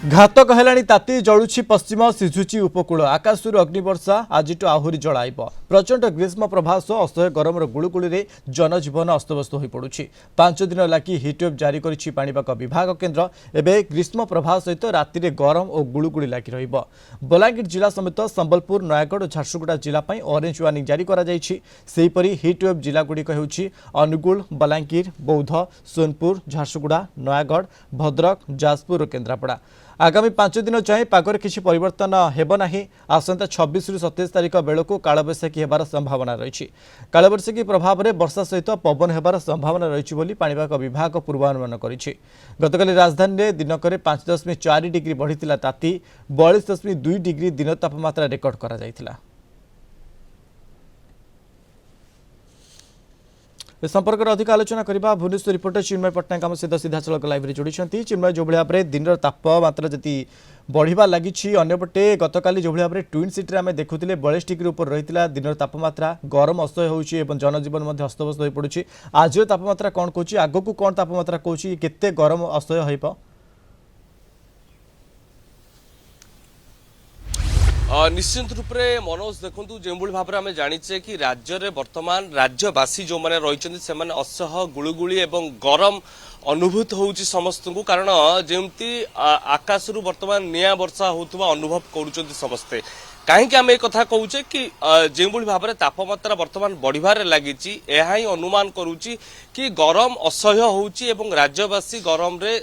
घातक हेलाणी ताती जलुछि पश्चिम सिझुछि उपकूल आकाशରୁ अग्निवर्षा आजिटु आहुरी जलाइब प्रचंड ग्रीष्म प्रभाव सह असह्य गरमर गुळुगुळीरे जनजीवन अस्तव्यस्त होई पडुछि 5 दिन लागि हिटवेव जारी करिछि पाणीपाग विभाग केन्द्र एबे ग्रीष्म प्रभाव सहित रातिरे गरम और गुळुगुळी लागि रहिब बलांगीर जिला समेत संबलपुर नयागढ़ झारसुगुड़ा जिला पई ऑरेंज वार्निंग जारी करा जाइछि सेहिपरि हिटवेव जिला गुड़िक हेउछि अनुगुल बलांगीर बौद्ध सोनपुर झारसुगुड़ा नयागढ़ भद्रक जाजपुर और केन्द्रापड़ा आगामी 5 दिन जाए पागरे किसी परिवर्तन हेब नाही आसंता 26 रु 27 तारिख बेलू कालबैशाखी हेबार संभावना रही कालबैशाखी प्रभाव में वर्षा सहित पवन हेबार संभावना रही बोली पाणीपाग विभाग पूर्वानुमान करिछि गतकाली राजधानी में दिनकर 5.4 डिग्री बढ़ी ताती 42.2 डिग्री दिन तापमात्रा रेकर्ड करा जायतिला। ए संपर्क में अधिक आलोचना करबा भुवनेश्वर रिपोर्टर चिन्मय पट्टनायक आम सहित सीधा सड़क लाइव रे जोड़ी चिन्मय जो भाव में दिन तापमात्रा जी बढ़िया लगी अंपटे गतकाली जो भाव में ट्विन सिटी आम देखुले 42 डिग्री ऊपर रही दिन तापमात्रा गरम असह्य होची जनजीवन अस्तव्यस्त हो पड़ुछि आज तापमात्रा कौन कहूँ आग को कौन तापमात्रा कहूँ केते गरम असह्य हो निश्चित रूप से मनोज देखु जो भाव में आम जाचे कि राज्य में बर्तमान राज्यवासी जो मैंने रही से असह्य गुळुगुळी एवं गरम अनुभूत होउछि समस्त को कारण जेमती आकाशरू बर्तमान निया वर्षा होतुवा अनुभव करुचंती समस्ते कहीं आम एक कथा कहूचे कि जो भाव में तापमात्रा बर्तमान बढ़िबार लगी ही अनुमान करुच्ची कि गरम असह्य होउछि एवं राज्यवासी गरम रे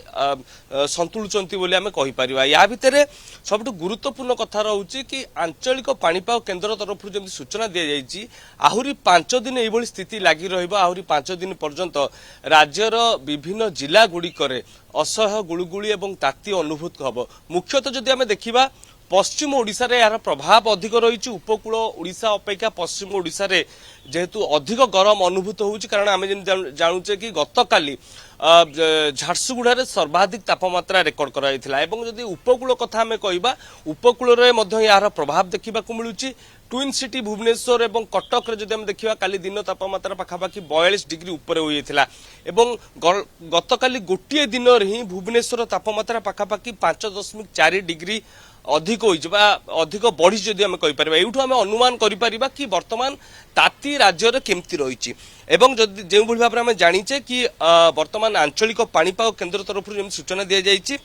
संतुलुचंती बोली आमे कहि परिबा। या भितरे सबटु गुरुत्वपूर्ण कथा रहउछि कि आंचलिक पाणीपाग केन्द्र तरफ जमी सूचना दि जाइछि आहुरी 5 दिन एभली स्थिति लगी रहिबो आहुरी 5 दिन पर्यंत राज्यर विभिन्न जिला गुड़िकरे असह्य गुळुगुळी एवं ताती अनुभूत हब। मुख्यतः जदि आमे देखिबा पश्चिम ओडिशा रे यार प्रभाव अधिक रही उपकूल ओडिशा अपेक्षा पश्चिम ओडिशा रे जेहेतु अधिक गरम अनुभूत होउछि कारण आमे जानुचे कि गतकाली झारसुगुड़ा रे सर्वाधिक तापमात्रा रेकर्ड कराइथिला एवं जदि उपकूल कथा आमे कहिबा उपकूल रे मध्य यार प्रभाव देखिबा को मिलुछि ट्विन सिटी भुवनेश्वर एवं कटक रे जदि हम देखिबा काली दिन तापमात्रा पाखापाखि 42 डिग्री ऊपर होइथिला एवं गतकाली गोटिए दिन रे ही भुवनेश्वर तापमात्रा पाखापाखि 5.4 डिग्री अधिक अधिक बढ़ी जदि आम कहीपर यूँ आम अनुमान करें कि बर्तमान ताती राज्य केमती रही एवं जो भाव में आम जाचे कि बर्तमान आंचलिक पाणीपाग केन्द्र तरफ सूचना दी जाइए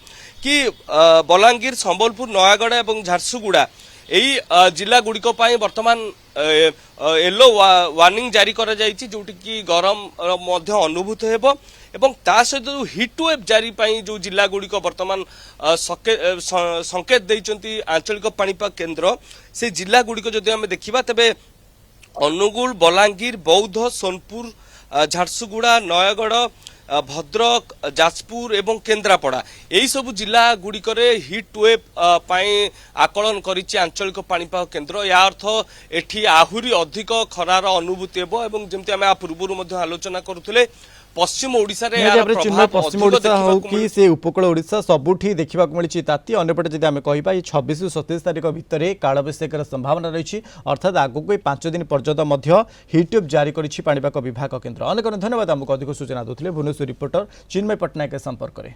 कि बलांगीर संबलपुर नयागढ़ और झारसुगुड़ा यही जिला गुड़िक बर्तमान येलो वार्निंग जारी करा जाइछि जोटी कि गरम अनुभूत हेबो एवं ता सहित जो हिटवेव जारी पाई जो जिला गुड़िक बर्तमान संकेत देइचंती आंचलिक पाणीपाग केन्द्र से जिला गुड़िक जदि आम देखिबा तबे अनुगुल बलांगीर बौद्ध सोनपुर झारसुगुड़ा नयागढ़ भद्रक जाजपुर एवं केन्द्रापड़ा यही सब जिला गुड़िकरे हिटवेव पाई आकलन करिछि आंचलिक पाणीपाग केन्द्र या अर्थ एठी आहुरी अधिक खरार अनुभूति हेबो एवं जेमति आमे आ पूर्वरु मध्ये आलोचना करुथुले पश्चिम ओडिशा रे चिन्मय पश्चिम ओडिशा हो कि से उपकूल ओडिशा सबुठी देखा मिली ताती अंपटे जब आम कह 26 रु 27 तारिख भितर कालबैशाखीर संभावना रही अर्थात आगक 5 दिन पर्यंत हिटवेव जारी करिछि पाणीपाग विभाग केन्द्र। अनेक धन्यवाद आमको अधिक सूचना देते भुवनेश्वर रिपोर्टर चिन्मय पट्टनायक संपर्क में।